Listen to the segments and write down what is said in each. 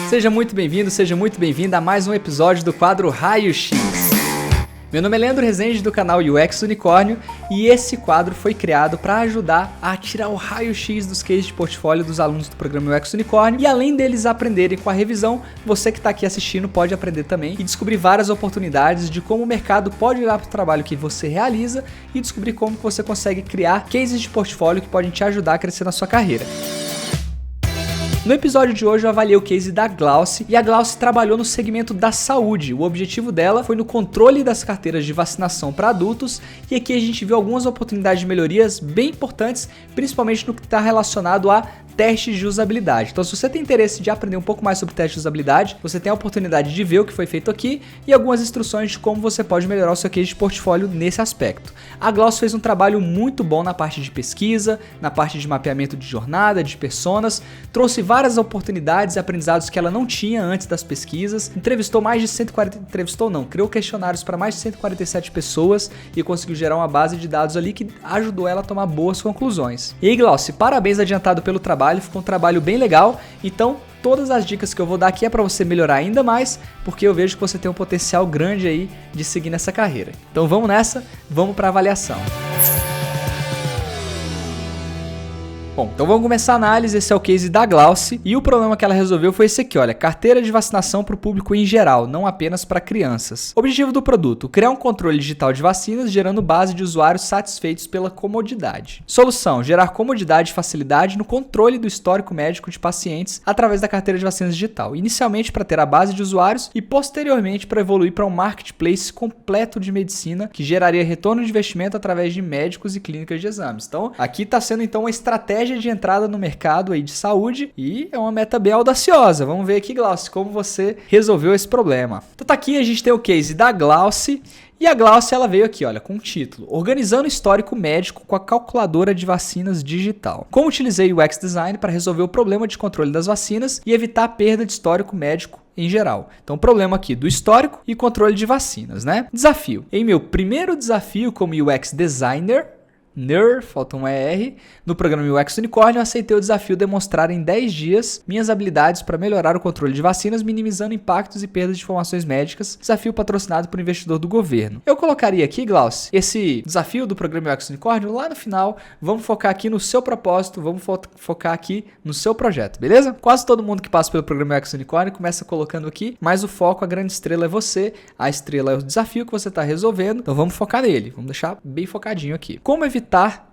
Seja muito bem-vindo, seja muito bem-vinda a mais um episódio do quadro Raio X. Meu nome é Leandro Rezende do canal UX Unicórnio e esse quadro foi criado para ajudar a tirar o raio-x dos cases de portfólio dos alunos do programa UX Unicórnio e além deles aprenderem com a revisão, você que está aqui assistindo pode aprender também e descobrir várias oportunidades de como o mercado pode olhar para o trabalho que você realiza e descobrir como você consegue criar cases de portfólio que podem te ajudar a crescer na sua carreira. No episódio de hoje eu avaliei o case da Glauci e a Glauci trabalhou no segmento da saúde. O objetivo dela foi no controle das carteiras de vacinação para adultos e aqui a gente viu algumas oportunidades de melhorias bem importantes, principalmente no que está relacionado a testes de usabilidade. Então se você tem interesse de aprender um pouco mais sobre testes de usabilidade, você tem a oportunidade de ver o que foi feito aqui e algumas instruções de como você pode melhorar o seu case de portfólio nesse aspecto. A Glauci fez um trabalho muito bom na parte de pesquisa, na parte de mapeamento de jornada, de personas, trouxe várias oportunidades e aprendizados que ela não tinha antes das pesquisas, criou questionários para mais de 147 pessoas e conseguiu gerar uma base de dados ali que ajudou ela a tomar boas conclusões. E aí, Glauci, parabéns adiantado pelo trabalho, ficou um trabalho bem legal, então todas as dicas que eu vou dar aqui é para você melhorar ainda mais, porque eu vejo que você tem um potencial grande aí de seguir nessa carreira. Então vamos nessa, vamos para a avaliação. Bom, então vamos começar a análise, esse é o case da Glauci e o problema que ela resolveu foi esse aqui, olha, carteira de vacinação para o público em geral, não apenas para crianças. Objetivo do produto, criar um controle digital de vacinas gerando base de usuários satisfeitos pela comodidade. Solução, gerar comodidade e facilidade no controle do histórico médico de pacientes através da carteira de vacinas digital, inicialmente para ter a base de usuários e posteriormente para evoluir para um marketplace completo de medicina que geraria retorno de investimento através de médicos e clínicas de exames. Então, aqui está sendo então uma estratégia de entrada no mercado aí de saúde e é uma meta bem audaciosa. Vamos ver aqui, Glauci, como você resolveu esse problema. Então tá aqui, a gente tem o case da Glauci e a Glauci ela veio aqui, olha, com o título Organizando o histórico médico com a calculadora de vacinas digital. Como utilizei o UX Design para resolver o problema de controle das vacinas e evitar a perda de histórico médico em geral. Então, problema aqui do histórico e controle de vacinas, né? Desafio. Em meu primeiro desafio como UX Designer, falta um ER, no programa UX Unicórnio eu aceitei o desafio de demonstrar em 10 dias minhas habilidades para melhorar o controle de vacinas, minimizando impactos e perdas de informações médicas, desafio patrocinado por investidor do governo. Eu colocaria aqui, Glauci, esse desafio do programa UX Unicórnio lá no final, vamos focar aqui no seu propósito, vamos focar aqui no seu projeto, beleza? Quase todo mundo que passa pelo programa UX Unicórnio começa colocando aqui, mas o foco, a grande estrela é você, a estrela é o desafio que você está resolvendo, então vamos focar nele, vamos deixar bem focadinho aqui. Como evitar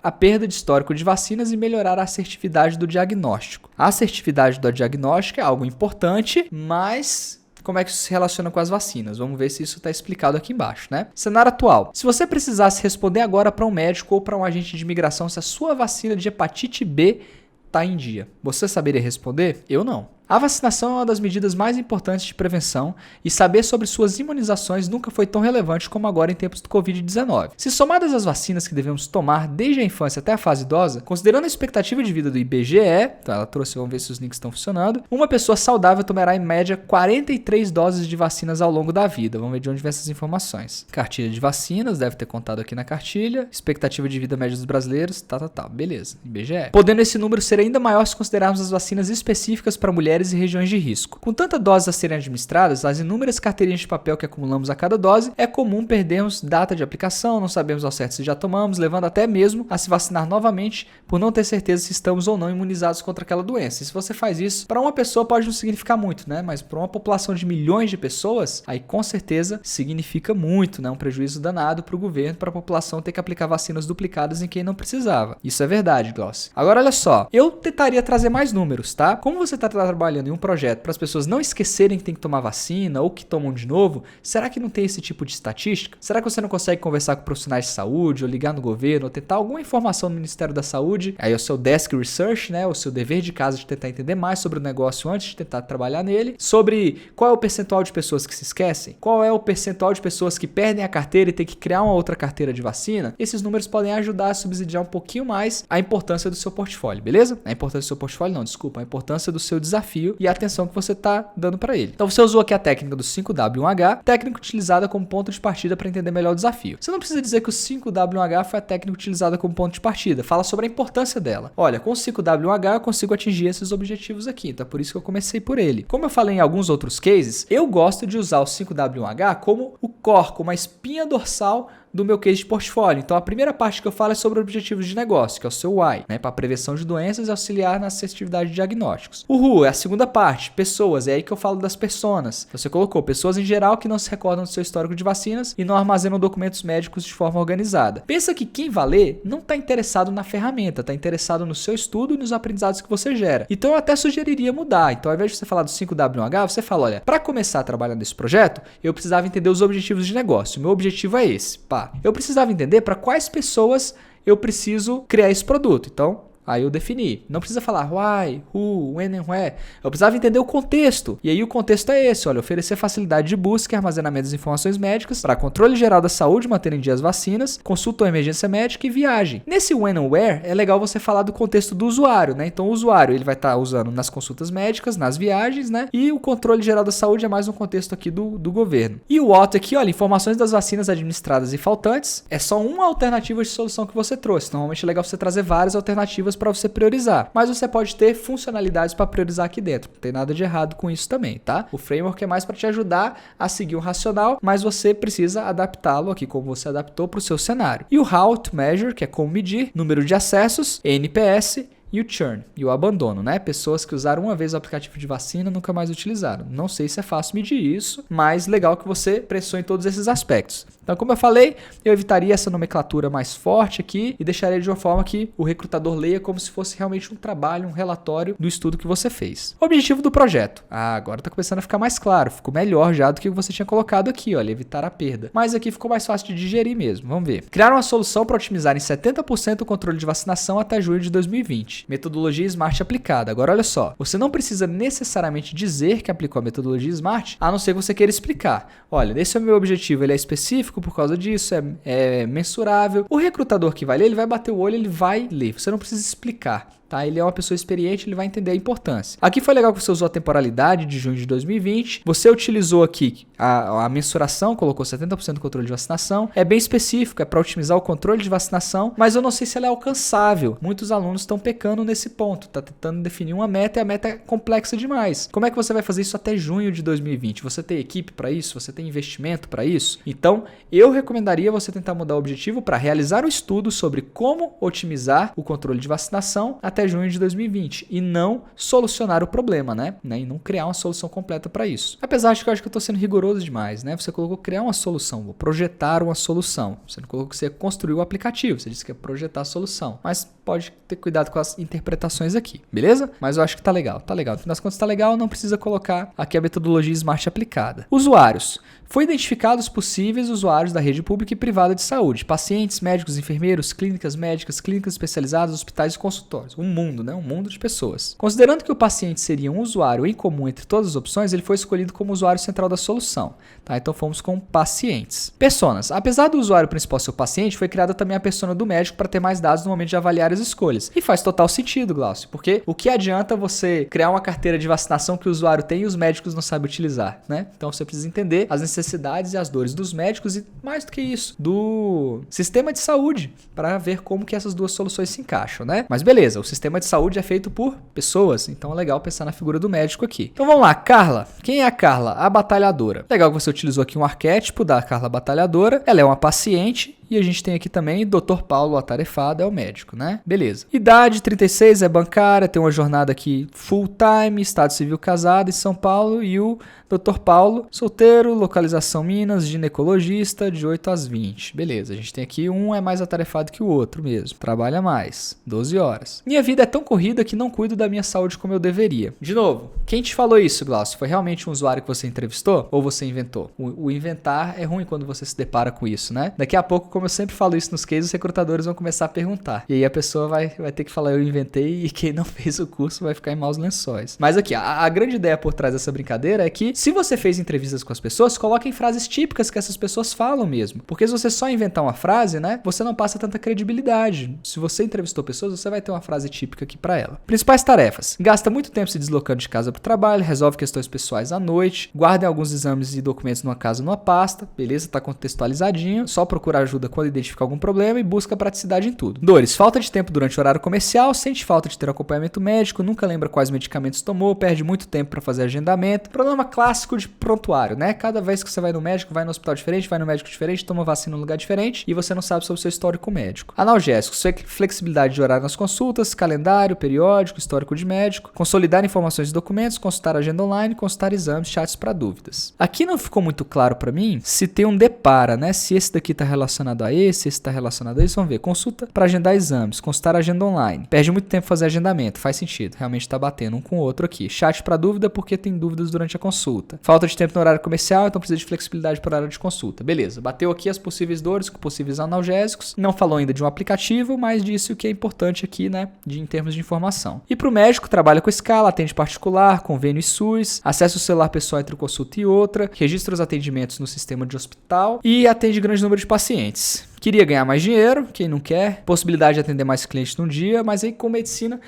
a perda de histórico de vacinas e melhorar a assertividade do diagnóstico. A assertividade do diagnóstico é algo importante, mas como é que isso se relaciona com as vacinas? Vamos ver se isso está explicado aqui embaixo, né? Cenário atual. Se você precisasse responder agora para um médico ou para um agente de imigração se a sua vacina de hepatite B está em dia, você saberia responder? Eu não. A vacinação é uma das medidas mais importantes de prevenção e saber sobre suas imunizações nunca foi tão relevante como agora em tempos do Covid-19. Se somadas as vacinas que devemos tomar desde a infância até a fase idosa, considerando a expectativa de vida do IBGE, então ela trouxe, vamos ver se os links estão funcionando, uma pessoa saudável tomará em média 43 doses de vacinas ao longo da vida. Vamos ver de onde vem essas informações. Cartilha de vacinas, deve ter contado aqui na cartilha. Expectativa de vida média dos brasileiros, beleza, IBGE. Podendo esse número ser ainda maior se considerarmos as vacinas específicas para mulheres e regiões de risco. Com tanta doses a serem administradas, as inúmeras carteirinhas de papel que acumulamos a cada dose, é comum perdermos data de aplicação, não sabemos ao certo se já tomamos, levando até mesmo a se vacinar novamente por não ter certeza se estamos ou não imunizados contra aquela doença. E se você faz isso, para uma pessoa pode não significar muito, né? Mas para uma população de milhões de pessoas, aí com certeza significa muito, né? Um prejuízo danado para o governo, para a população ter que aplicar vacinas duplicadas em quem não precisava. Isso é verdade, Glauci. Agora olha só, eu tentaria trazer mais números, tá? Como você está trabalhando em um projeto para as pessoas não esquecerem que tem que tomar vacina ou que tomam de novo, será que não tem esse tipo de estatística? Será que você não consegue conversar com profissionais de saúde ou ligar no governo ou tentar alguma informação no Ministério da Saúde? Aí é o seu desk research, né? O seu dever de casa de tentar entender mais sobre o negócio antes de tentar trabalhar nele, sobre qual é o percentual de pessoas que se esquecem, qual é o percentual de pessoas que perdem a carteira e tem que criar uma outra carteira de vacina. Esses números podem ajudar a subsidiar um pouquinho mais a importância do seu portfólio, beleza? A importância do seu portfólio não, desculpa, a importância do seu desafio desafio e a atenção que você está dando para ele. Então você usou aqui a técnica do 5W1H, técnica utilizada como ponto de partida para entender melhor o desafio. Você não precisa dizer que o 5W1H foi a técnica utilizada como ponto de partida. Fala sobre a importância dela. Olha, com o 5W1H eu consigo atingir esses objetivos aqui, então é por isso que eu comecei por ele. Como eu falei em alguns outros cases, eu gosto de usar o 5W1H como o core, como a espinha dorsal do meu case de portfólio. Então a primeira parte que eu falo é sobre objetivos de negócio, que é o seu why, né, para prevenção de doenças e auxiliar na assertividade de diagnósticos. O who é a segunda parte, pessoas, é aí que eu falo das personas. Você colocou pessoas em geral que não se recordam do seu histórico de vacinas e não armazenam documentos médicos de forma organizada. Pensa que quem vai ler não está interessado na ferramenta, está interessado no seu estudo e nos aprendizados que você gera. Então eu até sugeriria mudar. Então ao invés de você falar do 5W1H, você fala, olha, para começar a trabalhar nesse projeto, eu precisava entender os objetivos de negócio. O meu objetivo é esse, pá. Eu precisava entender para quais pessoas eu preciso criar esse produto. Então, aí eu defini. Não precisa falar why, who, when and where. Eu precisava entender o contexto. E aí o contexto é esse, olha, oferecer facilidade de busca e armazenamento das informações médicas para controle geral da saúde, manter em dia as vacinas, consulta ou emergência médica e viagem. Nesse when and where, é legal você falar do contexto do usuário, né? Então o usuário, ele vai estar usando nas consultas médicas, nas viagens, né? E o controle geral da saúde é mais um contexto aqui do governo. E o what aqui, olha, informações das vacinas administradas e faltantes, é só uma alternativa de solução que você trouxe. Normalmente é legal você trazer várias alternativas para você priorizar, mas você pode ter funcionalidades para priorizar aqui dentro. Não tem nada de errado com isso também, tá? O framework é mais para te ajudar a seguir um racional, mas você precisa adaptá-lo aqui como você adaptou para o seu cenário. E o how to measure, que é como medir, número de acessos, NPS, e o churn, e o abandono, né? Pessoas que usaram uma vez o aplicativo de vacina nunca mais utilizaram. Não sei se é fácil medir isso, mas legal que você pressou em todos esses aspectos. Então, como eu falei, eu evitaria essa nomenclatura mais forte aqui e deixaria de uma forma que o recrutador leia como se fosse realmente um trabalho, um relatório do estudo que você fez. Objetivo do projeto. Agora tá começando a ficar mais claro, ficou melhor já do que você tinha colocado aqui, olha, evitar a perda. Mas aqui ficou mais fácil de digerir mesmo, vamos ver. Criar uma solução para otimizar em 70% o controle de vacinação até julho de 2020. Metodologia SMART aplicada. Agora olha só, você não precisa necessariamente dizer que aplicou a metodologia SMART, a não ser que você queira explicar. Olha, esse é o meu objetivo, ele é específico por causa disso, é mensurável. O recrutador que vai ler, ele vai bater o olho, ele vai ler. Você não precisa explicar. Tá? Ele é uma pessoa experiente, ele vai entender a importância. Aqui foi legal que você usou a temporalidade de junho de 2020. Você utilizou aqui a mensuração, colocou 70% do controle de vacinação. É bem específico, é para otimizar o controle de vacinação, mas eu não sei se ela é alcançável. Muitos alunos estão pecando nesse ponto, tá tentando definir uma meta e a meta é complexa demais. Como é que você vai fazer isso até junho de 2020? Você tem equipe para isso? Você tem investimento para isso? Então, eu recomendaria você tentar mudar o objetivo para realizar um estudo sobre como otimizar o controle de vacinação até junho de 2020 e não solucionar o problema, né? E não criar uma solução completa para isso. Apesar de que eu acho que eu estou sendo rigoroso demais, né? Você colocou criar uma solução, vou projetar uma solução. Você não colocou que você construiu o aplicativo, você disse que é projetar a solução. Mas pode ter cuidado com as interpretações aqui, beleza? Mas eu acho que tá legal, tá legal. No final das contas tá legal, não precisa colocar aqui a metodologia SMART aplicada. Usuários. Foi identificado os possíveis usuários da rede pública e privada de saúde, pacientes, médicos, enfermeiros, clínicas médicas, clínicas especializadas, hospitais e consultórios. Um mundo, né? Um mundo de pessoas. Considerando que o paciente seria um usuário em comum entre todas as opções, ele foi escolhido como usuário central da solução. Tá? Então fomos com pacientes. Personas. Apesar do usuário principal ser o paciente, foi criada também a persona do médico para ter mais dados no momento de avaliar as escolhas. E faz total sentido, Glaucio, porque o que adianta você criar uma carteira de vacinação que o usuário tem e os médicos não sabem utilizar, né? Então você precisa entender as necessidades e as dores dos médicos e, mais do que isso, do sistema de saúde, para ver como que essas duas soluções se encaixam, né? Mas beleza, o sistema de saúde é feito por pessoas, então é legal pensar na figura do médico aqui. Então vamos lá, Carla. Quem é a Carla? A batalhadora. Legal que você utilizou aqui um arquétipo da Carla batalhadora. Ela é uma paciente. E a gente tem aqui também Dr. Paulo atarefado, é o médico, né? Beleza. Idade, 36, é bancária, tem uma jornada aqui full time, estado civil casado em São Paulo. E o Dr. Paulo, solteiro, localização Minas, ginecologista, de 8 às 20. Beleza, a gente tem aqui um é mais atarefado que o outro mesmo. Trabalha mais, 12 horas. Minha vida é tão corrida que não cuido da minha saúde como eu deveria. De novo, quem te falou isso, Glaucio? Foi realmente um usuário que você entrevistou ou você inventou? O inventar é ruim quando você se depara com isso, né? Daqui a pouco como eu sempre falo isso nos cases, os recrutadores vão começar a perguntar. E aí a pessoa vai ter que falar, eu inventei, e quem não fez o curso vai ficar em maus lençóis. Mas aqui, a grande ideia por trás dessa brincadeira é que, se você fez entrevistas com as pessoas, coloquem frases típicas que essas pessoas falam mesmo. Porque se você só inventar uma frase, né, você não passa tanta credibilidade. Se você entrevistou pessoas, você vai ter uma frase típica aqui pra ela. Principais tarefas. Gasta muito tempo se deslocando de casa pro trabalho, resolve questões pessoais à noite, guardem alguns exames e documentos numa casa numa pasta, beleza? Tá contextualizadinho, só procura ajuda quando identificar algum problema e busca praticidade em tudo. Dores. Falta de tempo durante o horário comercial, sente falta de ter acompanhamento médico, nunca lembra quais medicamentos tomou, perde muito tempo para fazer agendamento. Problema clássico de prontuário, né? Cada vez que você vai no médico, vai no hospital diferente, vai no médico diferente, toma vacina num lugar diferente e você não sabe sobre o seu histórico médico. Analgésicos. Flexibilidade de horário nas consultas, calendário, periódico, histórico de médico, consolidar informações e documentos, consultar agenda online, consultar exames, chats para dúvidas. Aqui não ficou muito claro para mim se tem um depara, né? Se esse daqui está relacionado a esse está relacionado a esse, vamos ver. Consulta para agendar exames, consultar agenda online. Perde muito tempo fazer agendamento, faz sentido, realmente está batendo um com o outro aqui. Chat para dúvida porque tem dúvidas durante a consulta. Falta de tempo no horário comercial, então precisa de flexibilidade para horário de consulta. Beleza, bateu aqui as possíveis dores com possíveis analgésicos. Não falou ainda de um aplicativo, mas disse o que é importante aqui, né, em termos de informação. E para o médico, trabalha com escala, atende particular, convênio e SUS, acessa o celular pessoal entre consulta e outra, registra os atendimentos no sistema de hospital e atende grande número de pacientes. Queria ganhar mais dinheiro, quem não quer, possibilidade de atender mais clientes num dia, mas aí com medicina,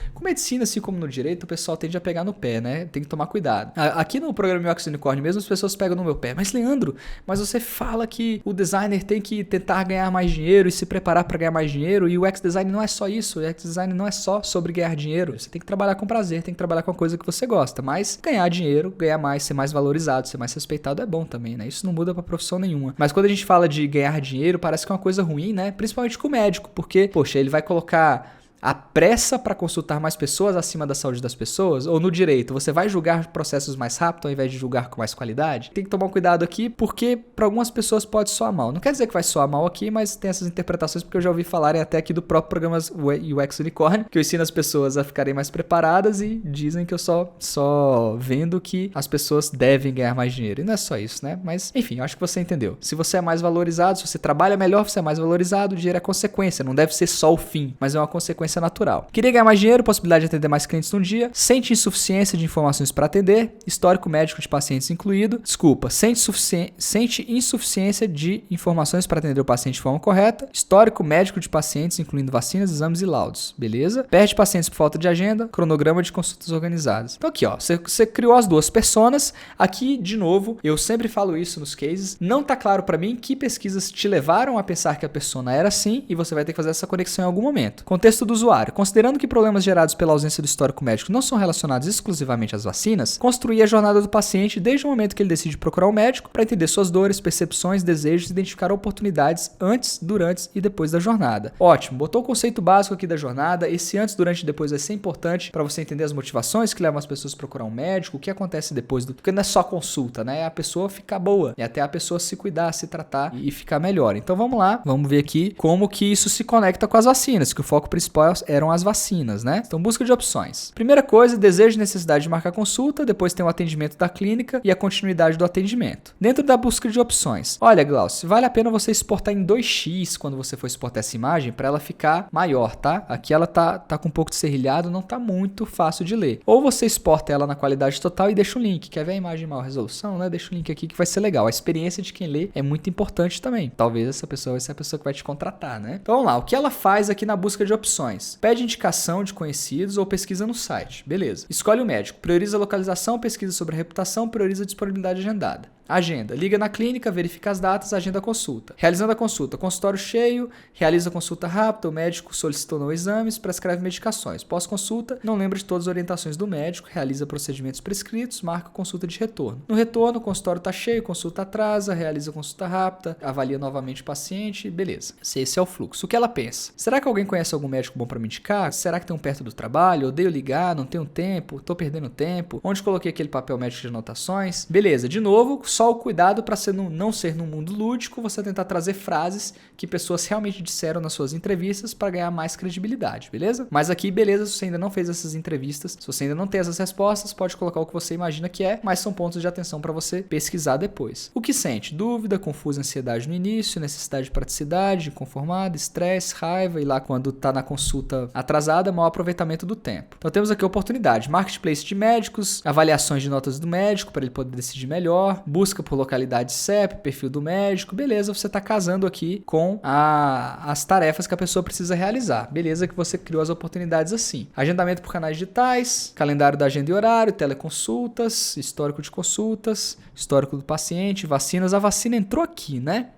assim como no direito, o pessoal tende a pegar no pé, né? Tem que tomar cuidado. Aqui no programa UX Unicorn mesmo, as pessoas pegam no meu pé. Mas Leandro, mas você fala que o designer tem que tentar ganhar mais dinheiro e se preparar para ganhar mais dinheiro, e o UX design não é só isso, o UX design não é só sobre ganhar dinheiro. Você tem que trabalhar com prazer, tem que trabalhar com a coisa que você gosta, mas ganhar dinheiro, ganhar mais, ser mais valorizado, ser mais respeitado é bom também, né? Isso não muda pra profissão nenhuma. Mas quando a gente fala de ganhar dinheiro, parece que é uma coisa ruim, né? Principalmente com o médico, porque, poxa, ele vai colocar a pressa para consultar mais pessoas acima da saúde das pessoas? Ou no direito, você vai julgar processos mais rápido ao invés de julgar com mais qualidade? Tem que tomar um cuidado aqui, porque para algumas pessoas pode soar mal. Não quer dizer que vai soar mal aqui, mas tem essas interpretações, porque eu já ouvi falarem até aqui do próprio programa UX Unicorn, que eu ensino as pessoas a ficarem mais preparadas e dizem que eu só vendo que as pessoas devem ganhar mais dinheiro. E não é só isso, né? Mas, enfim, eu acho que você entendeu. Se você é mais valorizado, se você trabalha melhor, você é mais valorizado, o dinheiro é consequência, não deve ser só o fim, mas é uma consequência natural. Queria ganhar mais dinheiro, possibilidade de atender mais clientes num dia, sente insuficiência de informações para atender, histórico médico de pacientes incluído, sente insuficiência de informações para atender o paciente de forma correta, histórico médico de pacientes incluindo vacinas, exames e laudos, beleza? Perde pacientes por falta de agenda, cronograma de consultas organizadas. Então aqui, ó, você criou as duas personas, aqui de novo, eu sempre falo isso nos cases, não tá claro para mim que pesquisas te levaram a pensar que a persona era assim e você vai ter que fazer essa conexão em algum momento. Contexto do usuário. Considerando que problemas gerados pela ausência do histórico médico não são relacionados exclusivamente às vacinas, construir a jornada do paciente desde o momento que ele decide procurar um médico para entender suas dores, percepções, desejos e identificar oportunidades antes, durante e depois da jornada. Ótimo, botou o conceito básico aqui da jornada, esse antes, durante e depois vai ser importante para você entender as motivações que levam as pessoas a procurar um médico, o que acontece depois do... Porque não é só consulta, né? É a pessoa ficar boa, é até a pessoa se cuidar, se tratar e ficar melhor. Então vamos lá, vamos ver aqui como que isso se conecta com as vacinas, que o foco principal eram as vacinas, né? Então, busca de opções. Primeira coisa, desejo e necessidade de marcar consulta, depois tem o atendimento da clínica e a continuidade do atendimento. Dentro da busca de opções, olha, Glaucio, vale a pena você exportar em 2x quando você for exportar essa imagem para ela ficar maior, tá? Aqui ela tá com um pouco de serrilhado, não tá muito fácil de ler. Ou você exporta ela na qualidade total e deixa o link. Quer ver a imagem em maior resolução, né? Deixa o link aqui que vai ser legal. A experiência de quem lê é muito importante também. Talvez essa pessoa vai ser a pessoa que vai te contratar, né? Então, vamos lá. O que ela faz aqui na busca de opções? Pede indicação de conhecidos ou pesquisa no site. Beleza. Escolhe o médico. Prioriza a localização, pesquisa sobre a reputação, prioriza a disponibilidade agendada. Agenda. Liga na clínica, verifica as datas, agenda a consulta. Realizando a consulta, consultório cheio, realiza a consulta rápida, o médico solicitou não exames, prescreve medicações. Pós-consulta, não lembra de todas as orientações do médico, realiza procedimentos prescritos, marca consulta de retorno. No retorno, o consultório está cheio, consulta atrasa, realiza consulta rápida, avalia novamente o paciente, beleza. Esse é o fluxo. O que ela pensa? Será que alguém conhece algum médico bom para me indicar? Será que tem um perto do trabalho? Odeio ligar, não tenho tempo, tô perdendo tempo. Onde coloquei aquele papel médico de anotações? Beleza, de novo, só o cuidado para não ser num mundo lúdico, você tentar trazer frases que pessoas realmente disseram nas suas entrevistas para ganhar mais credibilidade, beleza? Mas aqui, beleza, se você ainda não fez essas entrevistas, se você ainda não tem essas respostas, pode colocar o que você imagina que é, mas são pontos de atenção para você pesquisar depois. O que sente? Dúvida, confusa, ansiedade no início, necessidade de praticidade, inconformado, estresse, raiva, e lá quando tá na consulta atrasada, mau aproveitamento do tempo. Então temos aqui oportunidade, marketplace de médicos, avaliações de notas do médico para ele poder decidir melhor, busca por localidade CEP, perfil do médico, beleza, você tá casando aqui com as tarefas que a pessoa precisa realizar. Beleza que você criou as oportunidades assim. Agendamento por canais digitais, calendário da agenda e horário, teleconsultas, histórico de consultas, histórico do paciente, vacinas. A vacina entrou aqui, né?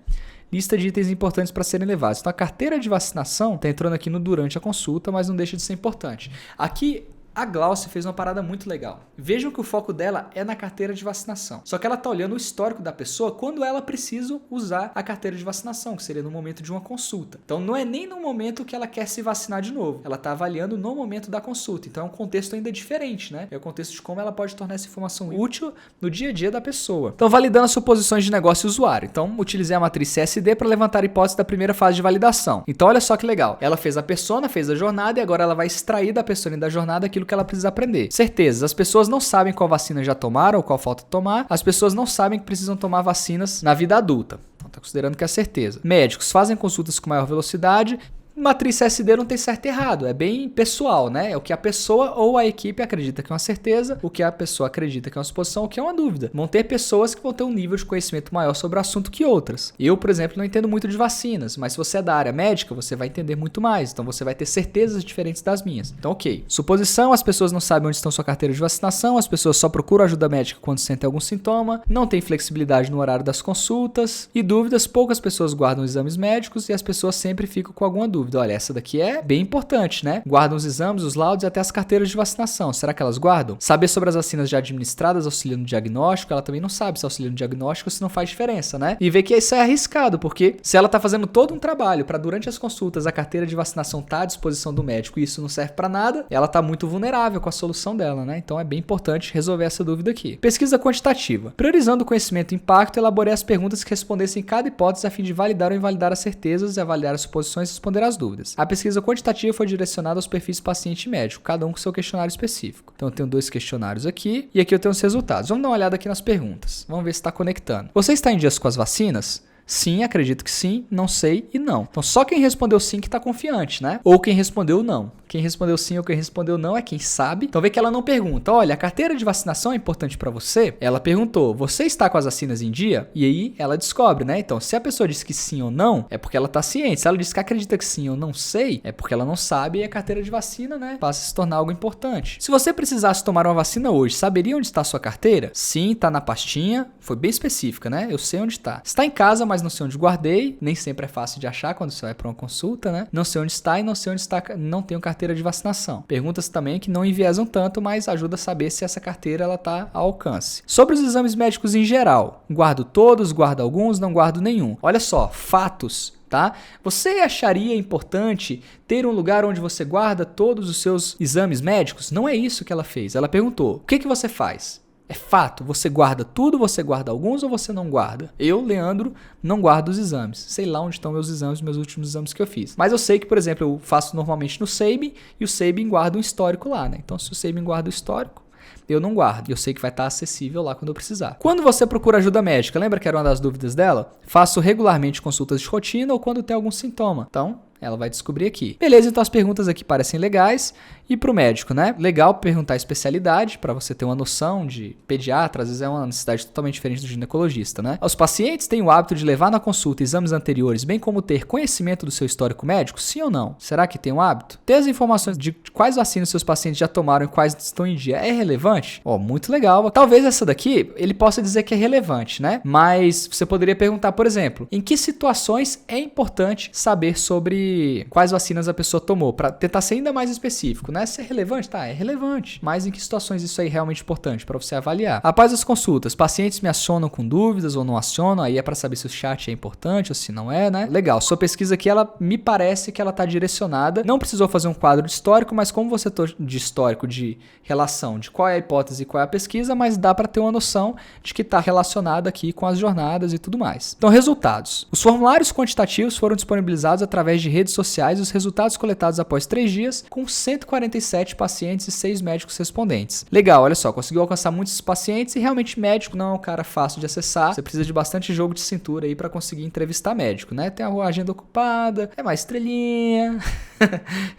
Lista de itens importantes para serem levados. Então a carteira de vacinação está entrando aqui no durante a consulta, mas não deixa de ser importante. Aqui a Glaucia fez uma parada muito legal. Vejam que o foco dela é na carteira de vacinação. Só que ela está olhando o histórico da pessoa quando ela precisa usar a carteira de vacinação, que seria no momento de uma consulta. Então não é nem no momento que ela quer se vacinar de novo. Ela está avaliando no momento da consulta. Então é um contexto ainda diferente, né? É o contexto de como ela pode tornar essa informação útil no dia a dia da pessoa. Então validando as suposições de negócio e usuário. Então utilizei a matriz CSD para levantar a hipótese da primeira fase de validação. Então olha só que legal. Ela fez a persona, fez a jornada e agora ela vai extrair da persona e da jornada aquilo que ela precisa aprender. Certezas. As pessoas não sabem qual vacina já tomaram ou qual falta tomar. As pessoas não sabem que precisam tomar vacinas na vida adulta. Então tá considerando que é certeza. Médicos fazem consultas com maior velocidade. Matriz CSD não tem certo e errado, é bem pessoal, né? É o que a pessoa ou a equipe acredita que é uma certeza, o que a pessoa acredita que é uma suposição, o que é uma dúvida. Vão ter pessoas que vão ter um nível de conhecimento maior sobre o assunto que outras. Eu, por exemplo, não entendo muito de vacinas, mas se você é da área médica, você vai entender muito mais, então você vai ter certezas diferentes das minhas. Então, ok. Suposição, as pessoas não sabem onde estão sua carteira de vacinação, as pessoas só procuram ajuda médica quando sentem algum sintoma, não tem flexibilidade no horário das consultas, e dúvidas, poucas pessoas guardam exames médicos e as pessoas sempre ficam com alguma dúvida. Olha, essa daqui é bem importante, né? Guardam os exames, os laudos e até as carteiras de vacinação. Será que elas guardam? Saber sobre as vacinas já administradas auxilia no diagnóstico, ela também não sabe se auxilia no diagnóstico ou se não faz diferença, né? E ver que isso é arriscado, porque se ela tá fazendo todo um trabalho para durante as consultas a carteira de vacinação tá à disposição do médico e isso não serve para nada, ela tá muito vulnerável com a solução dela, né? Então é bem importante resolver essa dúvida aqui. Pesquisa quantitativa. Priorizando o conhecimento e impacto, elaborei as perguntas que respondessem cada hipótese a fim de validar ou invalidar as certezas e avaliar as suposições e responder às dúvidas. A pesquisa quantitativa foi direcionada aos perfis paciente e médico, cada um com seu questionário específico. Então eu tenho 2 questionários aqui e aqui eu tenho os resultados. Vamos dar uma olhada aqui nas perguntas. Vamos ver se está conectando. Você está em dias com as vacinas? Sim, acredito que sim, não sei e não. Então só quem respondeu sim que está confiante, né? Ou quem respondeu não. Quem respondeu sim ou quem respondeu não é quem sabe. Então vê que ela não pergunta, olha, a carteira de vacinação é importante para você? Ela perguntou, você está com as vacinas em dia? E aí ela descobre, né? Então se a pessoa disse que sim ou não, é porque ela está ciente. Se ela disse que acredita que sim ou não sei, é porque ela não sabe e a carteira de vacina, né, passa a se tornar algo importante. Se você precisasse tomar uma vacina hoje, saberia onde está a sua carteira? Sim, está na pastinha. Foi bem específica, né? Eu sei onde está. Está em casa, mas não sei onde guardei. Nem sempre é fácil de achar quando você vai para uma consulta, né? Não sei onde está e não sei onde está, não tenho carteira de vacinação. Perguntas também que não enviesam tanto, mas ajuda a saber se essa carteira ela está ao alcance. Sobre os exames médicos em geral, guardo todos, guardo alguns, não guardo nenhum. Olha só, fatos. Tá? Você acharia importante ter um lugar onde você guarda todos os seus exames médicos? Não é isso que ela fez. Ela perguntou, o que você faz? É fato, você guarda tudo, você guarda alguns ou você não guarda? Eu, Leandro, não guardo os exames. Sei lá onde estão meus exames, meus últimos exames que eu fiz. Mas eu sei que, por exemplo, eu faço normalmente no Sabin e o Sabin guarda um histórico lá, né? Então, se o Sabin guarda o histórico, eu não guardo. Eu sei que vai estar acessível lá quando eu precisar. Quando você procura ajuda médica, lembra que era uma das dúvidas dela? Faço regularmente consultas de rotina ou quando tem algum sintoma. Então, ela vai descobrir aqui. Beleza, então as perguntas aqui parecem legais. E para o médico, né? Legal perguntar a especialidade, para você ter uma noção de pediatra, às vezes é uma necessidade totalmente diferente do ginecologista, né? Os pacientes têm o hábito de levar na consulta exames anteriores, bem como ter conhecimento do seu histórico médico? Sim ou não? Será que tem um hábito? Ter as informações de quais vacinas seus pacientes já tomaram e quais estão em dia é relevante? Ó, muito legal. Talvez essa daqui, ele possa dizer que é relevante, né? Mas você poderia perguntar, por exemplo, em que situações é importante saber sobre quais vacinas a pessoa tomou, para tentar ser ainda mais específico, né? Se é relevante, tá, é relevante. Mas em que situações isso aí é realmente importante para você avaliar? Após as consultas, pacientes me acionam com dúvidas ou não acionam, aí é para saber se o chat é importante ou se não é, né? Legal, sua pesquisa aqui, ela me parece que ela tá direcionada, não precisou fazer um quadro de histórico, mas como você de histórico de relação, de qual é hipótese e qual é a pesquisa, mas dá para ter uma noção de que está relacionado aqui com as jornadas e tudo mais. Então, resultados. Os formulários quantitativos foram disponibilizados através de redes sociais e os resultados coletados após 3 dias, com 147 pacientes e 6 médicos respondentes. Legal, olha só, conseguiu alcançar muitos pacientes e realmente médico não é um cara fácil de acessar. Você precisa de bastante jogo de cintura aí para conseguir entrevistar médico, né? Tem a agenda ocupada, é mais estrelinha,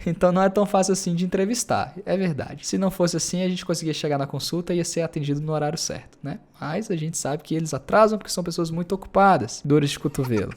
então não é tão fácil assim de entrevistar, é verdade. Se não fosse assim, a gente conseguia chegar na consulta e ia ser atendido no horário certo, né? Mas a gente sabe que eles atrasam porque são pessoas muito ocupadas. Dores de cotovelo.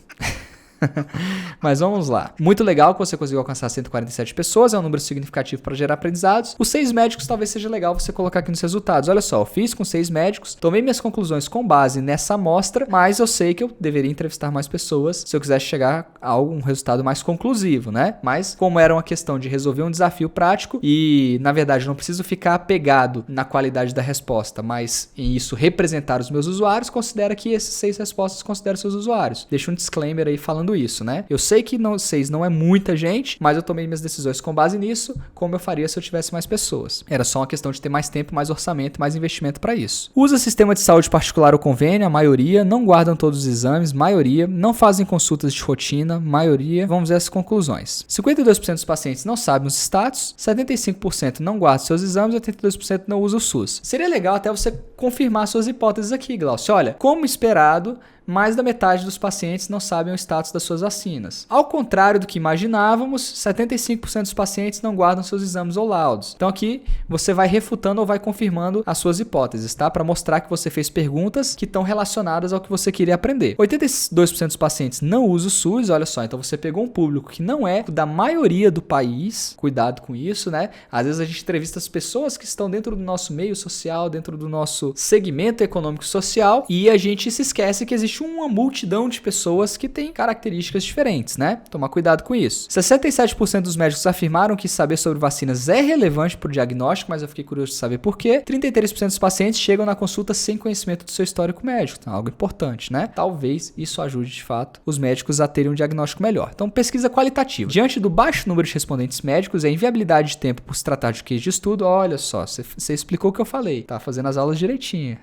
Mas vamos lá. Muito legal que você conseguiu alcançar 147 pessoas, é um número significativo para gerar aprendizados. Os 6 médicos talvez seja legal você colocar aqui nos resultados. Olha só, eu fiz com 6 médicos, tomei minhas conclusões com base nessa amostra, mas eu sei que eu deveria entrevistar mais pessoas se eu quisesse chegar a um resultado mais conclusivo, né? Mas como era uma questão de resolver um desafio prático e, na verdade, eu não preciso ficar apegado na qualidade da resposta, mas em isso representar os meus usuários, considera que esses 6 respostas consideram seus usuários. Deixa um disclaimer aí falando isso, né? Eu sei que 6 não é muita gente, mas eu tomei minhas decisões com base nisso, como eu faria se eu tivesse mais pessoas. Era só uma questão de ter mais tempo, mais orçamento, mais investimento para isso. Usa sistema de saúde particular ou convênio, a maioria, não guardam todos os exames, maioria, não fazem consultas de rotina, maioria. Vamos ver as conclusões. 52% dos pacientes não sabem os status, 75% não guardam seus exames, 82% não usa o SUS. Seria legal até você confirmar suas hipóteses aqui, Glaucio. Olha, como esperado, mais da metade dos pacientes não sabem o status das suas vacinas. Ao contrário do que imaginávamos, 75% dos pacientes não guardam seus exames ou laudos. Então aqui você vai refutando ou vai confirmando as suas hipóteses, tá? Para mostrar que você fez perguntas que estão relacionadas ao que você queria aprender. 82% dos pacientes não usam o SUS, olha só, então você pegou um público que não é da maioria do país, cuidado com isso, né? Às vezes a gente entrevista as pessoas que estão dentro do nosso meio social, dentro do nosso segmento econômico e social, e a gente se esquece que existe uma multidão de pessoas que têm características diferentes, né? Tomar cuidado com isso. 67% dos médicos afirmaram que saber sobre vacinas é relevante para o diagnóstico, mas eu fiquei curioso de saber por quê. 33% dos pacientes chegam na consulta sem conhecimento do seu histórico médico, então algo importante, né? Talvez isso ajude de fato os médicos a terem um diagnóstico melhor. Então, pesquisa qualitativa. Diante do baixo número de respondentes médicos e a inviabilidade de tempo por se tratar de case de estudo, olha só, você explicou o que eu falei, tá fazendo as aulas direitinho.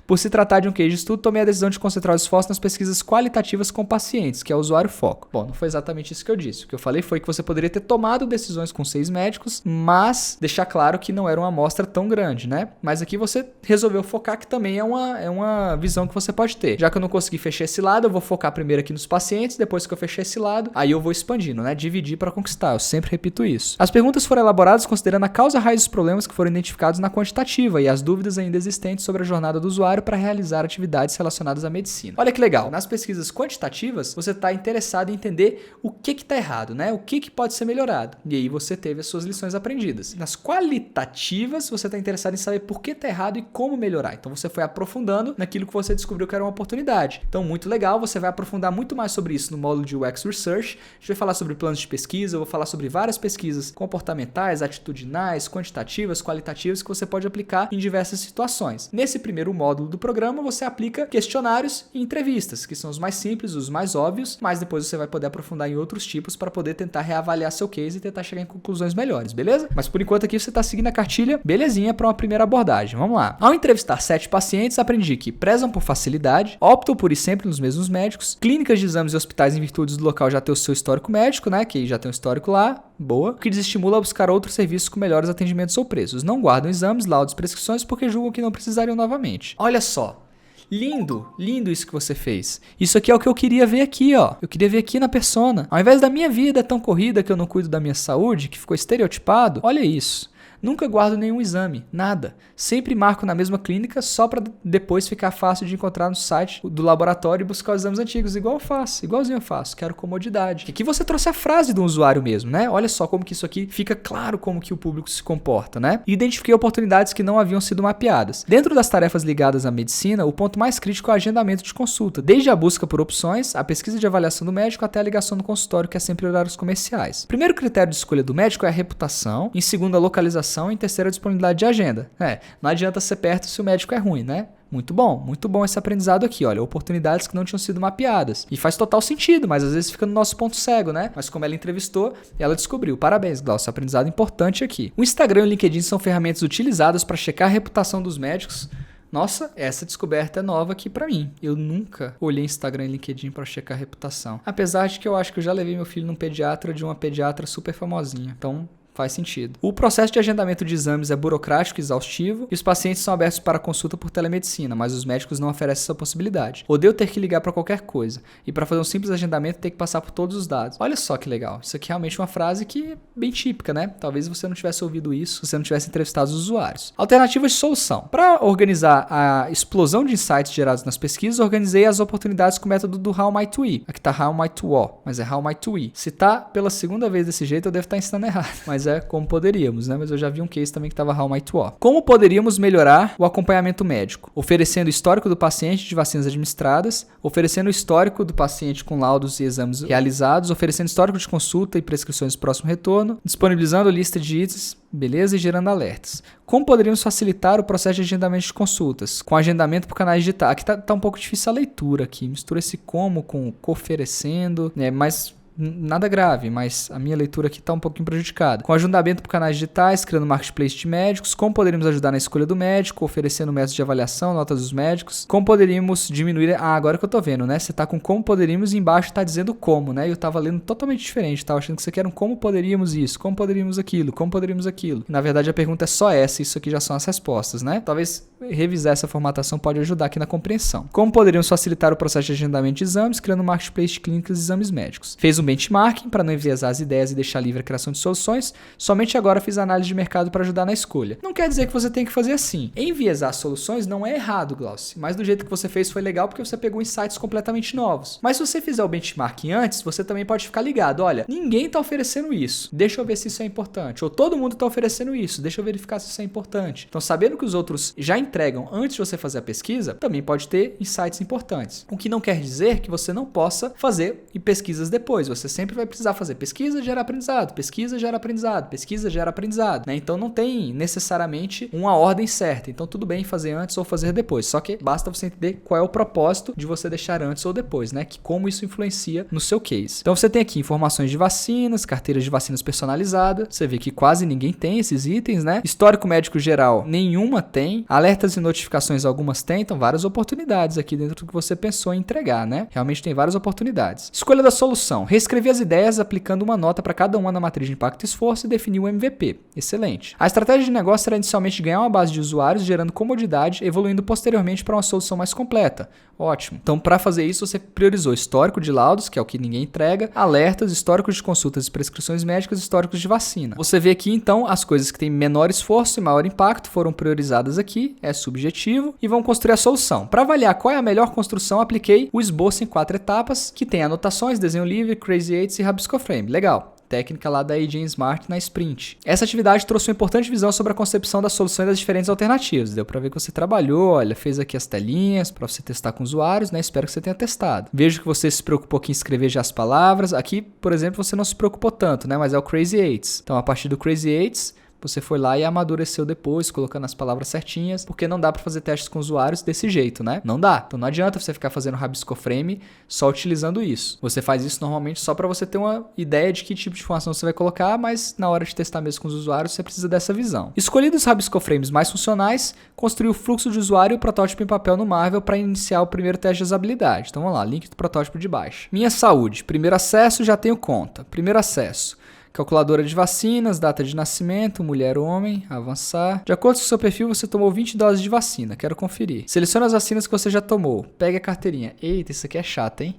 Por se tratar de um case de estudo, tomei a decisão de concentrar os esforços nas pesquisas qualitativas com pacientes, que é o usuário foco. Bom, não foi exatamente isso que eu disse. O que eu falei foi que você poderia ter tomado decisões com 6 médicos, mas deixar claro que não era uma amostra tão grande, né? Mas aqui você resolveu focar, que também é uma visão que você pode ter. Já que eu não consegui fechar esse lado, eu vou focar primeiro aqui nos pacientes, depois que eu fechar esse lado, aí eu vou expandindo, né? Dividir para conquistar. Eu sempre repito isso. As perguntas foram elaboradas considerando a causa raiz dos problemas que foram identificados na quantitativa e as dúvidas ainda existentes sobre a jornada do usuário para realizar atividades relacionadas à medicina. Olha que legal, nas pesquisas quantitativas você está interessado em entender o que está errado, né? O que pode ser melhorado. E aí você teve as suas lições aprendidas. Nas qualitativas você está interessado em saber por que está errado e como melhorar. Então você foi aprofundando naquilo que você descobriu que era uma oportunidade. Então muito legal, você vai aprofundar muito mais sobre isso no módulo de UX Research. A gente vai falar sobre planos de pesquisa, eu vou falar sobre várias pesquisas comportamentais, atitudinais, quantitativas, qualitativas que você pode aplicar em diversas situações. Nesse primeiro módulo do programa, você aplica questionários e entrevistas, que são os mais simples, os mais óbvios, mas depois você vai poder aprofundar em outros tipos para poder tentar reavaliar seu case e tentar chegar em conclusões melhores, beleza? Mas por enquanto aqui você está seguindo a cartilha belezinha para uma primeira abordagem. Vamos lá. Ao entrevistar 7 pacientes, aprendi que prezam por facilidade, optam por ir sempre nos mesmos médicos, clínicas de exames e hospitais em virtude do local já ter o seu histórico médico, né? Que já tem um histórico lá, boa, o que desestimula a buscar outros serviços com melhores atendimentos ou preços. Não guardam exames, laudos, prescrições porque julgam que não precisariam novamente. Olha só, lindo, lindo isso que você fez. Isso aqui é o que eu queria ver aqui, ó. Eu queria ver aqui na persona. Ao invés da minha vida tão corrida que eu não cuido da minha saúde, que ficou estereotipado, olha isso. Nunca guardo nenhum exame, nada. Sempre marco na mesma clínica só para depois ficar fácil de encontrar no site do laboratório e buscar os exames antigos, igual eu faço, igualzinho eu faço. Quero comodidade. Aqui você trouxe a frase do usuário mesmo, né? Olha só como que isso aqui fica claro como que o público se comporta, né? Identifiquei oportunidades que não haviam sido mapeadas. Dentro das tarefas ligadas à medicina, o ponto mais crítico é o agendamento de consulta, desde a busca por opções, a pesquisa de avaliação do médico até a ligação no consultório, que é sempre horários comerciais. O primeiro critério de escolha do médico é a reputação, em segundo a localização localização e em terceiro a disponibilidade de agenda. Não adianta ser perto se o médico é ruim, né? Muito bom esse aprendizado aqui, olha, oportunidades que não tinham sido mapeadas. E faz total sentido, mas às vezes fica no nosso ponto cego, né? Mas como ela entrevistou, ela descobriu. Parabéns, Glaucio, aprendizado importante aqui. O Instagram e o LinkedIn são ferramentas utilizadas para checar a reputação dos médicos. Nossa, essa descoberta é nova aqui pra mim. Eu nunca olhei Instagram e LinkedIn pra checar a reputação. Apesar de que eu acho que eu já levei meu filho num pediatra de uma pediatra super famosinha. Então, faz sentido. O processo de agendamento de exames é burocrático e exaustivo e os pacientes são abertos para consulta por telemedicina, mas os médicos não oferecem essa possibilidade. Odeio ter que ligar para qualquer coisa e para fazer um simples agendamento ter que passar por todos os dados. Olha só que legal. Isso aqui é realmente uma frase que é bem típica, né? Talvez você não tivesse ouvido isso se você não tivesse entrevistado os usuários. Alternativas de solução. Para organizar a explosão de insights gerados nas pesquisas, organizei as oportunidades com o método do How Might We. Aqui tá How Might We, mas é How Might We. Se tá pela segunda vez desse jeito, eu devo estar ensinando errado. Mas como poderíamos, né? Mas eu já vi um case também que estava How Might We. Como poderíamos melhorar o acompanhamento médico? Oferecendo o histórico do paciente de vacinas administradas, oferecendo o histórico do paciente com laudos e exames realizados, oferecendo histórico de consulta e prescrições de próximo retorno, disponibilizando lista de itens, beleza, e gerando alertas. Como poderíamos facilitar o processo de agendamento de consultas? Com agendamento por canais digitais. Aqui tá um pouco difícil a leitura aqui. Mistura esse como com oferecendo, né? Mas nada grave, mas a minha leitura aqui está um pouquinho prejudicada. Com agendamento por canais digitais, criando marketplace de médicos, como poderíamos ajudar na escolha do médico, oferecendo métodos de avaliação, notas dos médicos, como poderíamos diminuir... agora que eu tô vendo, né? Você tá com como poderíamos e embaixo tá dizendo como, né? E eu tava lendo totalmente diferente, tava achando que isso aqui era um como poderíamos isso, como poderíamos aquilo, como poderíamos aquilo. Na verdade, a pergunta é só essa, isso aqui já são as respostas, né? Talvez revisar essa formatação pode ajudar aqui na compreensão. Como poderíamos facilitar o processo de agendamento de exames, criando marketplace de clínicas e exames médicos. Fez um benchmarking para não enviesar as ideias e deixar livre a criação de soluções. Somente agora fiz análise de mercado para ajudar na escolha. Não quer dizer que você tem que fazer assim. Enviesar soluções não é errado, Glaucio, mas do jeito que você fez foi legal porque você pegou insights completamente novos. Mas se você fizer o benchmarking antes, você também pode ficar ligado. Olha, ninguém está oferecendo isso. Deixa eu ver se isso é importante. Ou todo mundo está oferecendo isso. Deixa eu verificar se isso é importante. Então, sabendo que os outros já entregam antes de você fazer a pesquisa, também pode ter insights importantes. O que não quer dizer que você não possa fazer pesquisas depois. Você sempre vai precisar fazer pesquisa, gera aprendizado, pesquisa, gera aprendizado, pesquisa, gera aprendizado, né? Então não tem necessariamente uma ordem certa. Então tudo bem fazer antes ou fazer depois. Só que basta você entender qual é o propósito de você deixar antes ou depois, né? Que como isso influencia no seu case. Então você tem aqui informações de vacinas, carteiras de vacinas personalizadas. Você vê que quase ninguém tem esses itens, né? Histórico médico geral, nenhuma tem. Alertas e notificações, algumas tem. Então várias oportunidades aqui dentro do que você pensou em entregar, né? Realmente tem várias oportunidades. Escolha da solução. Reescrever as ideias aplicando uma nota para cada uma na matriz de impacto e esforço e definir o MVP. Excelente. A estratégia de negócio será inicialmente ganhar uma base de usuários, gerando comodidade, evoluindo posteriormente para uma solução mais completa. Ótimo. Então, para fazer isso, você priorizou histórico de laudos, que é o que ninguém entrega, alertas, históricos de consultas e prescrições médicas, históricos de vacina. Você vê aqui, então, as coisas que têm menor esforço e maior impacto foram priorizadas aqui, é subjetivo, e vão construir a solução. Para avaliar qual é a melhor construção, apliquei o esboço em 4 etapas, que tem anotações, desenho livre, Crazy Eights e Rabisco Frame. Legal. Técnica lá da AJ Smart na Sprint. Essa atividade trouxe uma importante visão sobre a concepção das soluções das diferentes alternativas. Deu para ver que você trabalhou, olha, fez aqui as telinhas para você testar com usuários, né? Espero que você tenha testado. Vejo que você se preocupou aqui em escrever já as palavras. Aqui, por exemplo, você não se preocupou tanto, né? Mas é o Crazy Eights. Então, a partir do Crazy Eights, você foi lá e amadureceu depois, colocando as palavras certinhas, porque não dá para fazer testes com usuários desse jeito, né? Não dá. Então não adianta você ficar fazendo Rabisco Frame só utilizando isso. Você faz isso normalmente só para você ter uma ideia de que tipo de informação você vai colocar, mas na hora de testar mesmo com os usuários, você precisa dessa visão. Escolhidos os Rabisco Frames mais funcionais, construí o fluxo de usuário e o protótipo em papel no Marvel para iniciar o primeiro teste de usabilidade. Então vamos lá, link do protótipo de baixo. Minha saúde. Primeiro acesso, já tenho conta. Primeiro acesso. Calculadora de vacinas, data de nascimento, mulher ou homem, avançar. De acordo com o seu perfil, você tomou 20 doses de vacina. Quero conferir. Selecione as vacinas que você já tomou. Pegue a carteirinha. Eita, isso aqui é chato, hein?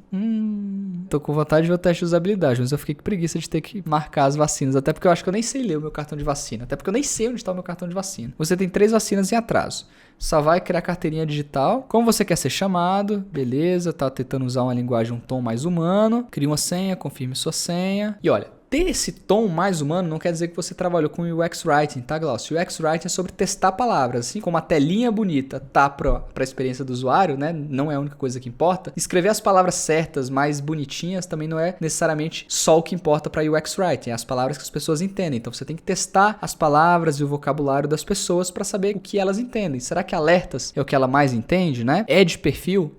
Tô com vontade de ver o teste de usabilidade, mas eu fiquei com preguiça de ter que marcar as vacinas. Até porque eu acho que eu nem sei ler o meu cartão de vacina. Até porque eu nem sei onde está o meu cartão de vacina. Você tem 3 vacinas em atraso. Só vai criar carteirinha digital. Como você quer ser chamado? Beleza, tá tentando usar uma linguagem, um tom mais humano. Cria uma senha, confirme sua senha. E olha, ter esse tom mais humano não quer dizer que você trabalhou com UX Writing, tá, Glaucio? UX Writing é sobre testar palavras, assim como a telinha bonita tá pra experiência do usuário, né? Não é a única coisa que importa. Escrever as palavras certas, mais bonitinhas, também não é necessariamente só o que importa para UX Writing, é as palavras que as pessoas entendem. Então você tem que testar as palavras e o vocabulário das pessoas para saber o que elas entendem. Será que alertas é o que ela mais entende, né? Ad perfil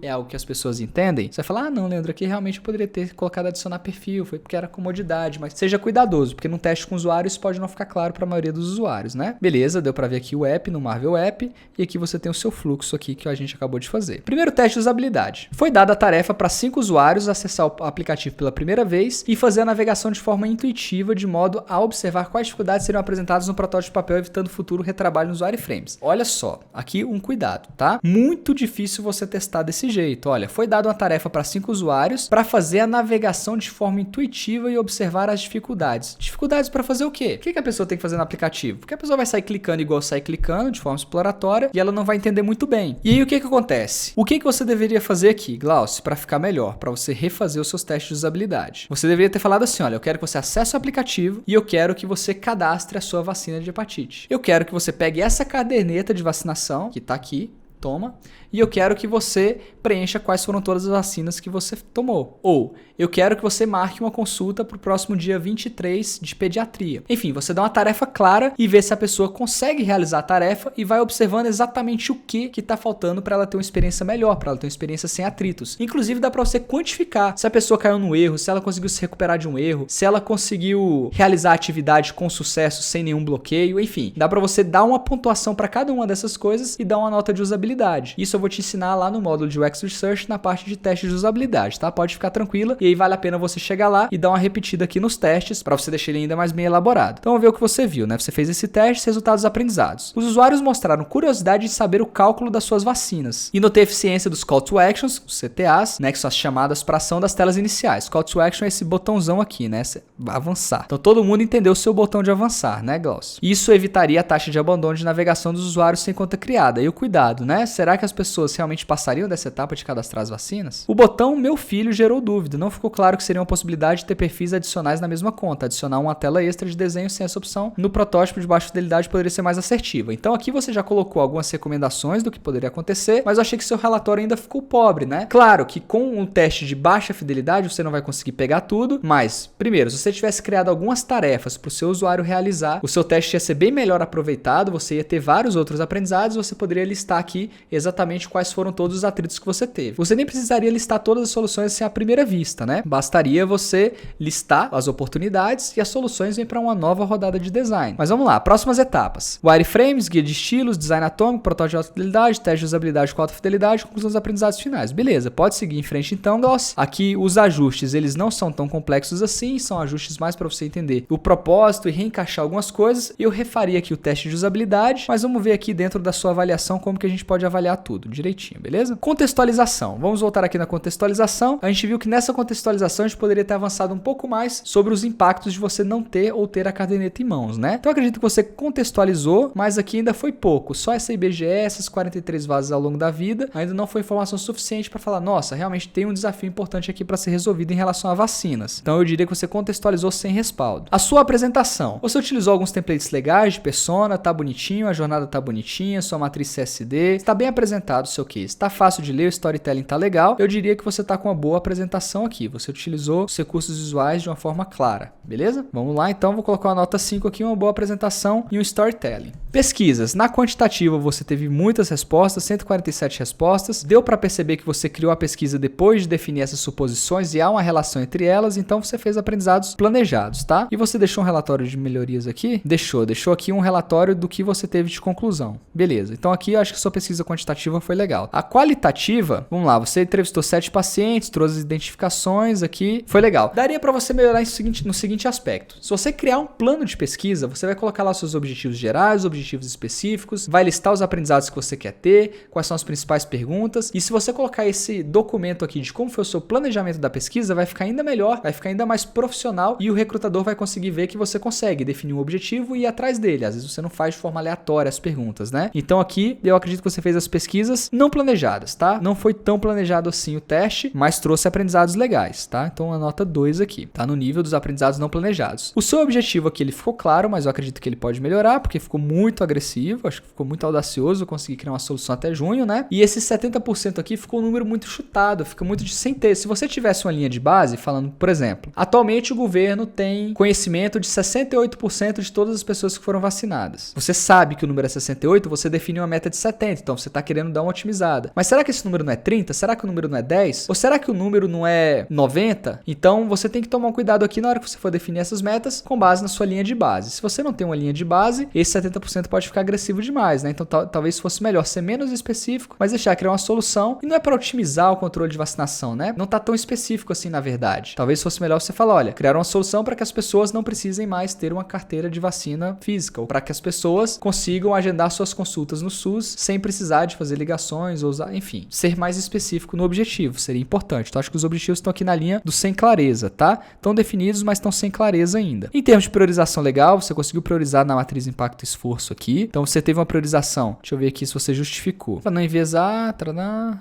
é algo que as pessoas entendem? Você vai falar, não, Leandro, aqui realmente eu poderia ter colocado adicionar perfil, foi porque era comodidade, mas seja cuidadoso, porque no teste com usuários pode não ficar claro para a maioria dos usuários, né? Beleza, deu para ver aqui o app no Marvel App e aqui você tem o seu fluxo aqui que a gente acabou de fazer. Primeiro teste de usabilidade. Foi dada a tarefa para 5 usuários acessar o aplicativo pela primeira vez e fazer a navegação de forma intuitiva, de modo a observar quais dificuldades seriam apresentadas no protótipo de papel, evitando futuro retrabalho nos wireframes. Olha só, aqui um cuidado, tá? Muito difícil você testar desse jeito. Olha, foi dada uma tarefa para 5 usuários para fazer a navegação de forma intuitiva e observar as dificuldades. Dificuldades para fazer o quê? O que a pessoa tem que fazer no aplicativo? Porque a pessoa vai sair clicando igual sai clicando, de forma exploratória, e ela não vai entender muito bem. E aí o que acontece? O que você deveria fazer aqui, Glaucio, para ficar melhor, para você refazer os seus testes de usabilidade? Você deveria ter falado assim, olha, eu quero que você acesse o aplicativo e eu quero que você cadastre a sua vacina de hepatite. Eu quero que você pegue essa caderneta de vacinação, que está aqui, toma, e eu quero que você preencha quais foram todas as vacinas que você tomou. Ou, eu quero que você marque uma consulta para o próximo dia 23 de pediatria. Enfim, você dá uma tarefa clara e vê se a pessoa consegue realizar a tarefa e vai observando exatamente o que está faltando para ela ter uma experiência melhor, para ela ter uma experiência sem atritos. Inclusive, dá para você quantificar se a pessoa caiu no erro, se ela conseguiu se recuperar de um erro, se ela conseguiu realizar a atividade com sucesso sem nenhum bloqueio, enfim. Dá para você dar uma pontuação para cada uma dessas coisas e dar uma nota de usabilidade. Isso eu vou te ensinar lá no módulo de UX Research na parte de testes de usabilidade, tá? Pode ficar tranquila e aí vale a pena você chegar lá e dar uma repetida aqui nos testes para você deixar ele ainda mais bem elaborado. Então vamos ver o que você viu, né? Você fez esse teste, resultados aprendizados. Os usuários mostraram curiosidade em saber o cálculo das suas vacinas e notei eficiência dos Call to Actions, os CTAs, né? Que são as chamadas para ação das telas iniciais. Call to Action é esse botãozão aqui, né? Avançar. Então todo mundo entendeu o seu botão de avançar, né, Glaucio? Isso evitaria a taxa de abandono de navegação dos usuários sem conta criada. E o cuidado, né? Será que as pessoas realmente passariam dessa etapa de cadastrar as vacinas? O botão Meu Filho gerou dúvida. Não ficou claro que seria uma possibilidade de ter perfis adicionais na mesma conta. Adicionar uma tela extra de desenho sem essa opção no protótipo de baixa fidelidade poderia ser mais assertiva. Então aqui você já colocou algumas recomendações do que poderia acontecer, mas eu achei que seu relatório ainda ficou pobre, né? Claro que com um teste de baixa fidelidade você não vai conseguir pegar tudo, mas primeiro, se você tivesse criado algumas tarefas para o seu usuário realizar, o seu teste ia ser bem melhor aproveitado, você ia ter vários outros aprendizados, você poderia listar aqui exatamente quais foram todos os atritos que você teve. Você nem precisaria listar todas as soluções assim à primeira vista, né? Bastaria você listar as oportunidades e as soluções vêm para uma nova rodada de design. Mas vamos lá, próximas etapas. Wireframes, guia de estilos, design atômico, protótipo de alta fidelidade, teste de usabilidade com alta fidelidade, conclusão dos aprendizados finais. Beleza, pode seguir em frente então, Glaucio. Aqui os ajustes, eles não são tão complexos assim, são ajustes mais para você entender o propósito e reencaixar algumas coisas. Eu refaria aqui o teste de usabilidade, mas vamos ver aqui dentro da sua avaliação como que a gente pode avaliar tudo direitinho, beleza? Contextualização. Vamos voltar aqui na contextualização. A gente viu que nessa contextualização a gente poderia ter avançado um pouco mais sobre os impactos de você não ter ou ter a caderneta em mãos, né? Então eu acredito que você contextualizou, mas aqui ainda foi pouco. Só essa IBGE, essas 43 vases ao longo da vida, ainda não foi informação suficiente para falar, nossa, realmente tem um desafio importante aqui para ser resolvido em relação a vacinas. Então eu diria que você contextualizou sem respaldo. A sua apresentação. Você utilizou alguns templates legais de persona, tá bonitinho, a jornada tá bonitinha, sua matriz CSD, está bem apresentado o seu case, tá fácil de ler, o storytelling tá legal. Eu diria que você tá com uma boa apresentação aqui. Você utilizou os recursos visuais de uma forma clara, beleza? Vamos lá, então vou colocar uma nota 5 aqui, uma boa apresentação e um storytelling. Pesquisas. Na quantitativa você teve muitas respostas, 147 respostas. Deu para perceber que você criou a pesquisa depois de definir essas suposições e há uma relação entre elas, então você fez aprendizados planejados, tá? E você deixou um relatório de melhorias aqui? Deixou aqui um relatório do que você teve de conclusão. Beleza, então aqui eu acho que sua pesquisa quantitativa foi legal. A qualitativa, vamos lá, você entrevistou 7 pacientes, trouxe as identificações aqui, foi legal. Daria para você melhorar no seguinte aspecto. Se você criar um plano de pesquisa, você vai colocar lá os seus objetivos gerais, objetivos específicos, vai listar os aprendizados que você quer ter, quais são as principais perguntas, e se você colocar esse documento aqui de como foi o seu planejamento da pesquisa, vai ficar ainda melhor, vai ficar ainda mais profissional e o recrutador vai conseguir ver que você consegue definir um objetivo e ir atrás dele. Às vezes você não faz de forma aleatória as perguntas, né? Então aqui eu acredito que você fez as pesquisas não planejadas, tá? Não foi tão planejado assim o teste, mas trouxe aprendizados legais, tá? Então a nota 2 aqui, tá no nível dos aprendizados não planejados. O seu objetivo aqui, ele ficou claro, mas eu acredito que ele pode melhorar, porque ficou muito agressivo, acho que ficou muito audacioso, eu consegui criar uma solução até junho, né? E esse 70% aqui ficou um número muito chutado, fica muito de sem ter. Se você tivesse uma linha de base, falando, por exemplo, atualmente o governo tem conhecimento de 68% de todas as pessoas que foram vacinadas. Você sabe que o número é 68, você define uma meta de 70, então você está querendo dar uma otimizada. Mas será que esse número não é 30? Será que o número não é 10? Ou será que o número não é 90? Então você tem que tomar um cuidado aqui na hora que você for definir essas metas com base na sua linha de base. Se você não tem uma linha de base, esse 70% pode ficar agressivo demais, né? Então talvez fosse melhor ser menos específico, mas deixar criar uma solução. E não é para otimizar o controle de vacinação, né? Não tá tão específico assim na verdade. Talvez fosse melhor você falar, olha, criar uma solução para que as pessoas não precisem mais ter uma carteira de vacina física, ou para que as pessoas consigam agendar suas consultas no SUS sem precisar de fazer ligações ou usar, enfim, ser mais específico no objetivo, seria importante. Então acho que os objetivos estão aqui na linha do sem clareza, tá? Estão definidos, mas estão sem clareza ainda. Em termos de priorização legal, você conseguiu priorizar na matriz impacto e esforço aqui. Então você teve uma priorização. Deixa eu ver aqui se você justificou. Para não enviesar,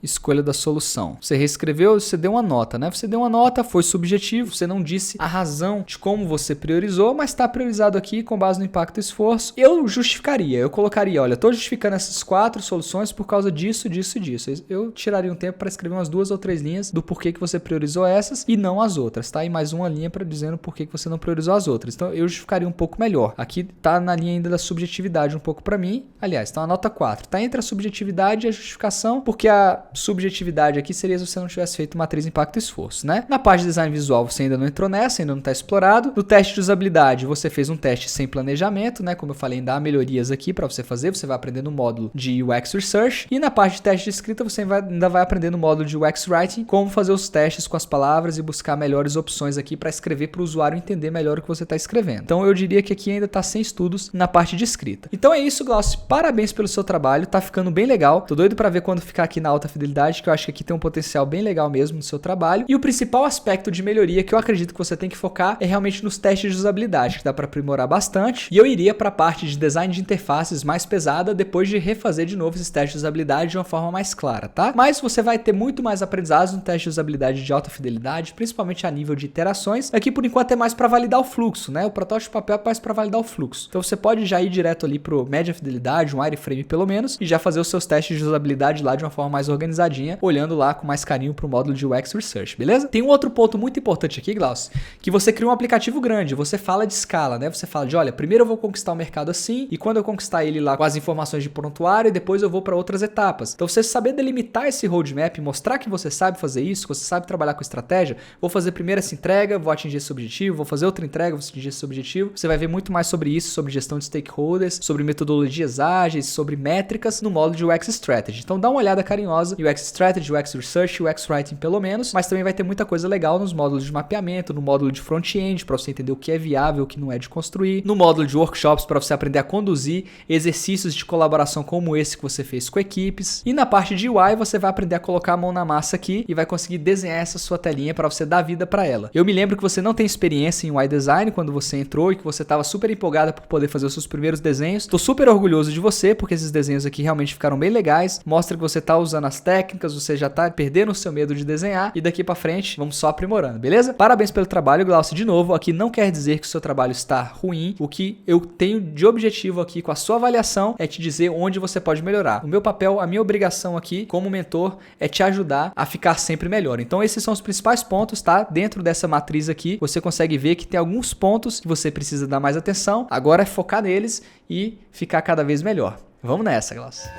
escolha da solução. Você reescreveu, você deu uma nota, né? Você deu uma nota, foi subjetivo, você não disse a razão de como você priorizou, mas está priorizado aqui com base no impacto e esforço. Eu justificaria, eu colocaria, olha, estou justificando essas 4 soluções por causa disso, disso e disso. Eu tiraria um tempo para escrever umas 2 ou 3 linhas do porquê que você priorizou essas e não as outras, tá? E mais uma linha para dizendo por que você não priorizou as outras. Então eu justificaria um pouco melhor. Aqui tá na linha ainda da subjetividade um pouco para mim. Aliás, tá uma nota 4. Tá entre a subjetividade e a justificação, porque a subjetividade aqui seria se você não tivesse feito matriz impacto e esforço, né? Na parte de design visual você ainda não entrou nessa, ainda não está explorado. No teste de usabilidade você fez um teste sem planejamento, né? Como eu falei, ainda há melhorias aqui para você fazer. Você vai aprender no módulo de UX Research. E na parte de teste de escrita você ainda vai aprender no módulo de UX Writing como fazer os testes com as palavras e buscar melhores opções aqui para escrever para o usuário entender melhor o que você está escrevendo. Então eu diria que aqui ainda está sem estudos na parte de escrita. Então é isso, Glaucio. Parabéns pelo seu trabalho. Tá ficando bem legal. Tô doido para ver quando ficar aqui na alta fidelidade, que eu acho que aqui tem um potencial bem legal mesmo no seu trabalho. E o principal aspecto de melhoria que eu acredito que você tem que focar é realmente nos testes de usabilidade, que dá para aprimorar bastante. E eu iria para a parte de design de interfaces mais pesada depois de refazer de novo esses testes de usabilidade de uma forma mais clara, tá? Mas você vai ter muito mais aprendizados no teste de usabilidade de alta fidelidade, principalmente a nível de iterações. Aqui por enquanto é mais para validar o fluxo, né? O protótipo de papel é mais para validar o fluxo. Então você pode já ir direto ali pro média fidelidade, um wireframe pelo menos, e já fazer os seus testes de usabilidade lá de uma forma mais organizadinha, olhando lá com mais carinho pro módulo de UX Research, beleza? Tem um outro ponto muito importante aqui, Glaucio, que você cria um aplicativo grande, você fala de escala, né? Você fala de, olha, primeiro eu vou conquistar o mercado assim, e quando eu conquistar ele lá com as informações de prontuário, e depois eu vou para outras etapas. Então você saber delimitar esse roadmap, mostrar que você sabe fazer isso, que você sabe trabalhar com estratégia, vou fazer primeiro essa entrega, vou atingir esse objetivo, vou fazer outra entrega, vou atingir esse objetivo. Você vai ver muito mais sobre isso, sobre gestão de stakeholders, sobre metodologias ágeis, sobre métricas no módulo de UX Strategy. Então dá uma olhada carinhosa em UX Strategy, UX Research, UX Writing pelo menos, mas também vai ter muita coisa legal nos módulos de mapeamento, no módulo de front-end para você entender o que é viável, o que não é de construir, no módulo de workshops para você aprender a conduzir exercícios de colaboração como esse que você fez com equipes, e na parte de UI você vai aprender a colocar a mão na massa aqui e vai conseguir desenhar essa sua telinha para você dar vida para ela. Eu me lembro que você não tem experiência em UI Design quando você entrou e que você estava super empolgada por poder fazer os seus primeiros desenhos. Tô super orgulhoso de você porque esses desenhos aqui realmente ficaram bem legais, mostra que você tá usando as técnicas, você já tá perdendo o seu medo de desenhar e daqui para frente vamos só aprimorando, beleza? Parabéns pelo trabalho, Glaucio, de novo. Aqui não quer dizer que o seu trabalho está ruim. O que eu tenho de objetivo aqui com a sua avaliação é te dizer onde você pode melhorar. O meu papel, a minha obrigação aqui como mentor é te ajudar a ficar sempre melhor. Então esses são os principais pontos, tá? Dentro dessa matriz aqui, você consegue ver que tem alguns pontos que você precisa dar mais atenção. Agora é focar neles e ficar cada vez melhor. Vamos nessa, Glaucio.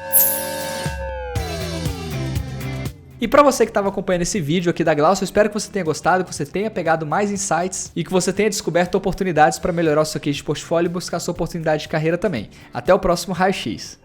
E para você que estava acompanhando esse vídeo aqui da Glaucio, eu espero que você tenha gostado, que você tenha pegado mais insights e que você tenha descoberto oportunidades para melhorar o seu case de portfólio e buscar a sua oportunidade de carreira também. Até o próximo Raio X.